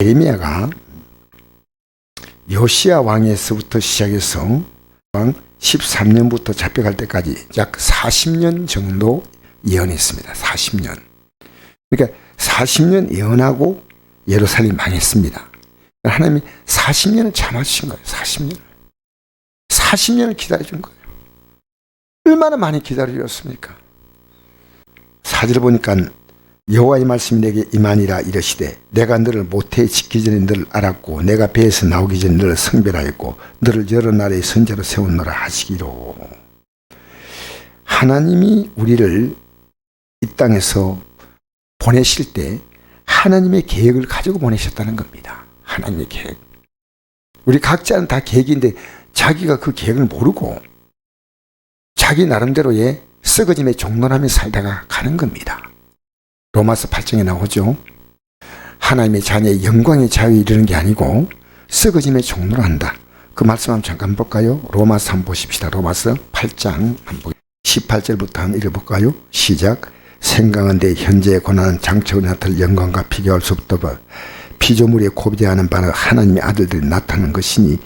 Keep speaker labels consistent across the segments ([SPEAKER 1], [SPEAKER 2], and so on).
[SPEAKER 1] 예레미야가 요시야 왕에서부터 시작해서 왕 13년부터 잡혀갈 때까지 약 40년 정도 예언했습니다. 40년. 그러니까 40년 예언하고 예루살렘이 망했습니다. 하나님이 40년을 참아주신 거예요. 40년을. 40년을 기다려준 거예요. 얼마나 많이 기다려줬습니까? 4절 보니까 여호와의 말씀이 내게 임하니라 이르시되 내가 너를 모태에 짓기 전에 너를 알았고 내가 배에서 나오기 전에 너를 성별하였고 너를 여러 나라의 선지자로 세웠노라 하시기로. 하나님이 우리를 이 땅에서 보내실 때 하나님의 계획을 가지고 보내셨다는 겁니다. 하나님의 계획. 우리 각자는 다 계획인데 자기가 그 계획을 모르고 자기 나름대로의 썩어짐에 종론하며 살다가 가는 겁니다. 로마서 8장에 나오죠. 하나님의 자녀의 영광의 자유에 이르는 게 아니고 썩어짐에 종론한다. 그 말씀 한번 잠깐 볼까요? 로마서 한번 보십시다. 로마서 8장 한번 18절부터 한번 읽어볼까요? 시작. 생각한데 현재의 고난은 장차로 나타날 영광과 비교할 수 없다. 피조물에 고비되어하는 바는 하나님의 아들들이 나타나는 것이니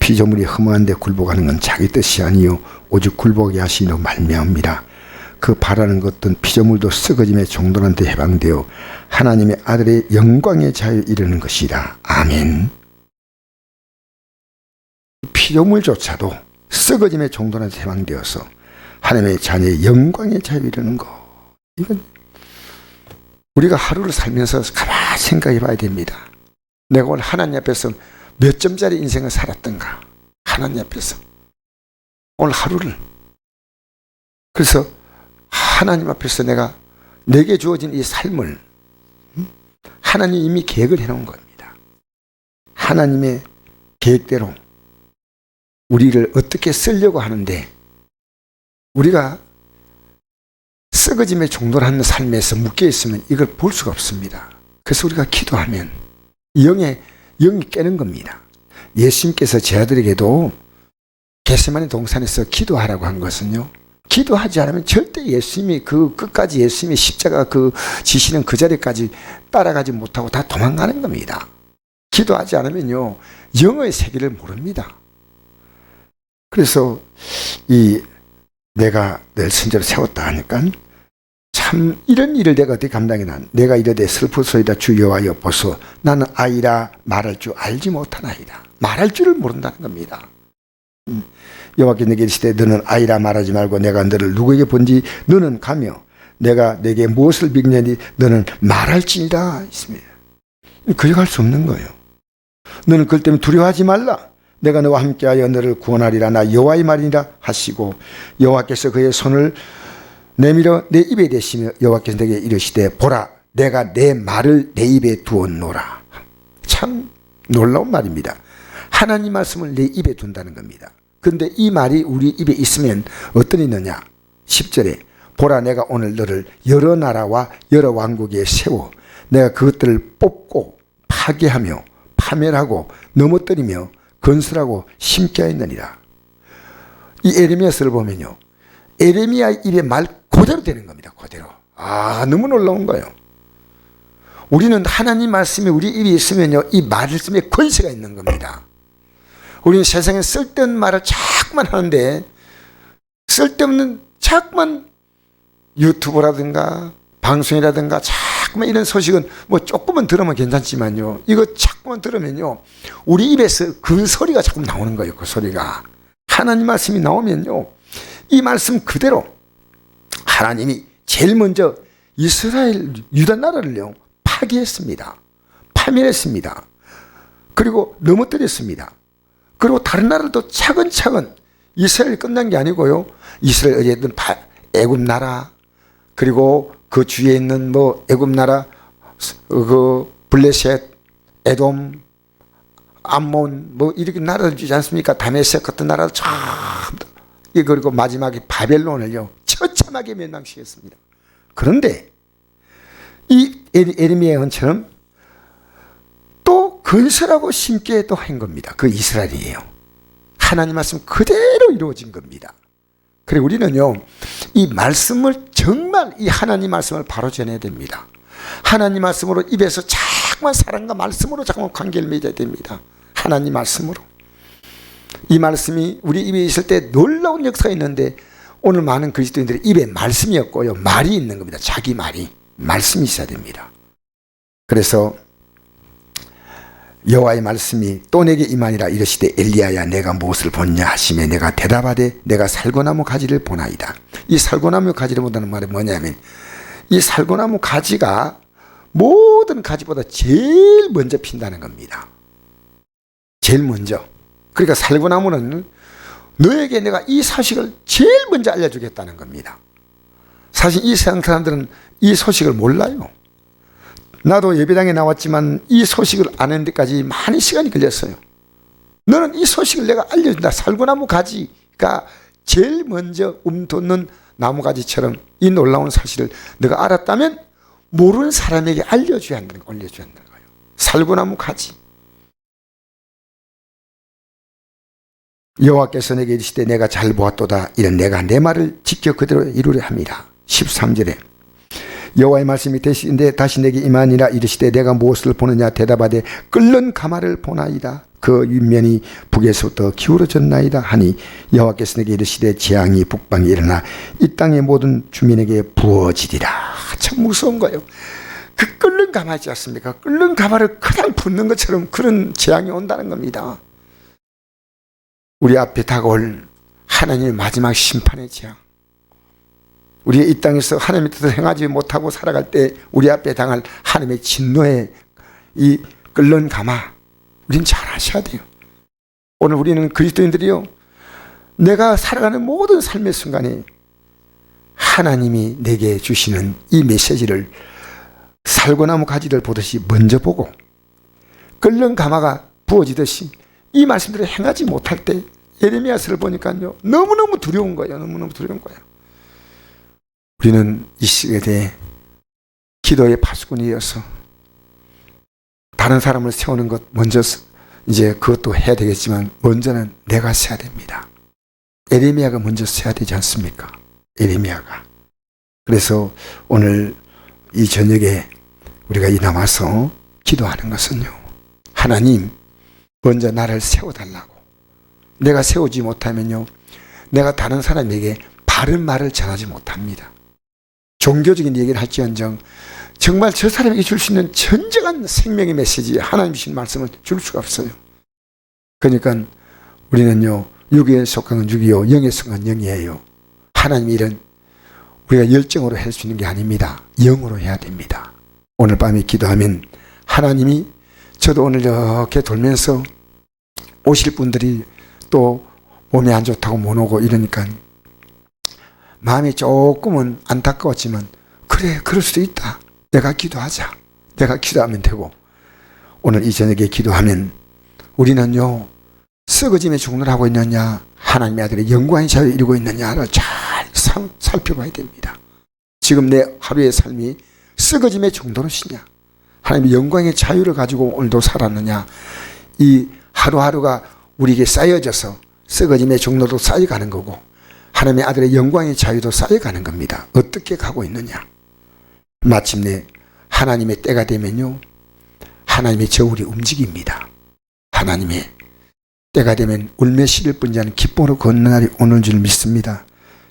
[SPEAKER 1] 피조물이 허무한데 굴복하는 건 자기 뜻이 아니요 오직 굴복이 하시니로 말미암이라. 그 바라는 것은 피조물도 썩어짐에 종도한 데 해방되어 하나님의 아들의 영광의 자유에 이르는 것이라. 아멘. 피조물조차도 썩어짐에 종도한 데 해방되어서 하나님의 자녀의 영광의 자유에 이르는 것. 이건 우리가 하루를 살면서 가만히 생각해 봐야 됩니다. 내가 오늘 하나님 앞에서 몇 점짜리 인생을 살았던가. 하나님 앞에서 오늘 하루를. 그래서 하나님 앞에서 내게 주어진 이 삶을 하나님이 이미 계획을 해놓은 겁니다. 하나님의 계획대로 우리를 어떻게 쓰려고 하는데 우리가 썩어짐에 종도하는 삶에서 묶여있으면 이걸 볼 수가 없습니다. 그래서 우리가 기도하면 영이 깨는 겁니다. 예수님께서 제 아들에게도 겟세마네 동산에서 기도하라고 한 것은요, 기도하지 않으면 절대 예수님이 그 끝까지 예수님의 십자가 그 지시는 그 자리까지 따라가지 못하고 다 도망가는 겁니다. 기도하지 않으면요 영의 세계를 모릅니다. 그래서 내가 늘 선제로 세웠다 하니까 참 이런 일을 내가 어떻게 감당해나. 내가 이르되 슬프소이다 주 여호와여 보소 나는 아이라 말할 줄 알지 못하나이다. 말할 줄을 모른다는 겁니다. 여호와께 내게 이르시되 너는 아이라 말하지 말고 내가 너를 누구에게 본지 너는 가며 내가 내게 무엇을 빅냐니 너는 말할지니라 있습니다. 거역할 수 없는 거예요. 너는 그것 때문에 두려워하지 말라. 내가 너와 함께하여 너를 구원하리라. 나 여호와의 말이니라 하시고 여호와께서 그의 손을 내밀어 내 입에 대시며 여호와께서 내게 이르시되 보라 내가 내 말을 내 입에 두었노라. 참 놀라운 말입니다. 하나님 말씀을 내 입에 둔다는 겁니다. 그런데 이 말이 우리 입에 있으면 어떤 있느냐. 10절에 보라 내가 오늘 너를 여러 나라와 여러 왕국에 세워 내가 그것들을 뽑고 파괴하며 파멸하고 넘어뜨리며 건설하고 심게 하였느니라. 이 에레미야서를 보면요 에레미야 입의 말 그대로 되는 겁니다. 그대로. 너무 놀라운 거예요. 우리는 하나님 말씀이 우리 입에 있으면요 이 말씀에 권세가 있는 겁니다. 우리는 세상에 쓸데없는 말을 자꾸만 하는데 쓸데없는 자꾸만 유튜브라든가 방송이라든가 자꾸만 이런 소식은 뭐 조금만 들으면 괜찮지만요 이거 자꾸만 들으면요 우리 입에서 그 소리가 자꾸 나오는 거예요. 그 소리가 하나님 말씀이 나오면요 이 말씀 그대로 하나님이 제일 먼저 이스라엘 유다 나라를요 파괴했습니다. 파멸했습니다. 그리고 넘어뜨렸습니다. 그리고 다른 나라도 차근차근 이스라엘이 끝난 게 아니고요 이스라엘 어제 있던 애굽 나라 그리고 그 주위에 있는 뭐 애굽 나라 그 블레셋 에돔 암몬 뭐 이렇게 나라들 주지 않습니까? 다메섹 같은 나라도 참 그리고 마지막에 바벨론을요 처참하게 멸망시켰습니다. 그런데 이 에레미야의 헌처럼 또 건설하고 심게 또 한 겁니다. 그 이스라엘이에요. 하나님 말씀 그대로 이루어진 겁니다. 그리고 우리는요 이 말씀을 정말 이 하나님 말씀을 바로 전해야 됩니다. 하나님 말씀으로 입에서 자꾸만 사랑과 말씀으로 자꾸만 관계를 맺어야 됩니다. 하나님 말씀으로. 이 말씀이 우리 입에 있을 때 놀라운 역사가 있는데 오늘 많은 그리스도인들의 입에 말씀이 없고요, 말이 있는 겁니다. 자기 말씀이 있어야 됩니다. 그래서 여호와의 말씀이 또 내게 임하니라. 이르시되 엘리야야 내가 무엇을 보냐 하시매 내가 대답하되 내가 살구나무 가지를 보나이다. 이 살구나무 가지를 본다는 말이 뭐냐면 이 살구나무 가지가 모든 가지보다 제일 먼저 핀다는 겁니다. 제일 먼저. 그러니까 살구나무는 너에게 내가 이 사실을 제일 먼저 알려주겠다는 겁니다. 사실 이 세상 사람들은 이 소식을 몰라요. 나도 예배당에 나왔지만 이 소식을 아는 데까지 많은 시간이 걸렸어요. 너는 이 소식을 내가 알려준다. 살구나무 가지가 제일 먼저 돋는 나무가지처럼 이 놀라운 사실을 너가 알았다면 모르는 사람에게 알려줘야 한다는 거예요. 살구나무 가지. 여호와께서 내게 이르시되 내가 잘 보았도다. 이는 내가 내 말을 지켜 그대로 이루려 함이라. 13절에 여호와의 말씀이 되시는데 다시 내게 임하니라. 이르시되 내가 무엇을 보느냐. 대답하되 끓는 가마를 보나이다. 그 윗면이 북에서부터 기울어졌나이다 하니 여호와께서 내게 이르시되 재앙이 북방에 일어나 이 땅의 모든 주민에게 부어지리라. 참 무서운 거예요. 그 끓는 가마 있지 않습니까? 끓는 가마를 그냥 붓는 것처럼 그런 재앙이 온다는 겁니다. 우리 앞에 다가올 하나님의 마지막 심판의 재앙. 우리가 이 땅에서 하나님의 뜻을 행하지 못하고 살아갈 때 우리 앞에 당할 하나님의 진노의 이 끓는 가마, 우리는 잘 아셔야 돼요. 오늘 우리는 그리스도인들이요, 내가 살아가는 모든 삶의 순간에 하나님이 내게 주시는 이 메시지를 살구나무 가지를 보듯이 먼저 보고 끓는 가마가 부어지듯이 이 말씀들을 행하지 못할 때 예레미야서를 보니까요, 너무너무 두려운 거예요. 너무너무 두려운 거예요. 우리는 이 시대에 기도의 파수꾼이어서 다른 사람을 세우는 것 먼저 이제 그것도 해야 되겠지만 먼저는 내가 세야 됩니다. 예레미야가 먼저 세야 되지 않습니까? 예레미야가. 그래서 오늘 이 저녁에 우리가 이 나와서 기도하는 것은요, 하나님 먼저 나를 세워달라고. 내가 세우지 못하면요, 내가 다른 사람에게 바른 말을 전하지 못합니다. 종교적인 얘기를 할지언정 정말 저 사람에게 줄 수 있는 진정한 생명의 메시지, 하나님 주신 말씀을 줄 수가 없어요. 그러니까 우리는요, 육에 속한 육이요, 영에 속한 영이에요. 하나님 일은 우리가 열정으로 할 수 있는 게 아닙니다. 영으로 해야 됩니다. 오늘 밤에 기도하면 하나님이, 저도 오늘 이렇게 돌면서 오실 분들이 또 몸이 안 좋다고 못 오고 이러니까 마음이 조금은 안타까웠지만, 그래, 그럴 수도 있다. 내가 기도하자. 내가 기도하면 되고, 오늘 이 저녁에 기도하면 우리는요, 썩어짐의 죽노를 하고 있느냐, 하나님의 아들의 영광의 자유를 이루고 있느냐를 잘 살펴봐야 됩니다. 지금 내 하루의 삶이 썩어짐의 정도로시냐, 하나님의 영광의 자유를 가지고 오늘도 살았느냐, 이 하루하루가 우리에게 쌓여져서 썩어짐의 종로도 쌓여가는 거고 하나님의 아들의 영광의 자유도 쌓여가는 겁니다. 어떻게 가고 있느냐. 마침내 하나님의 때가 되면요, 하나님의 저울이 움직입니다. 하나님의 때가 되면 울며 시릴 뿐지 아니라 기쁨으로 걷는 날이 오는 줄 믿습니다.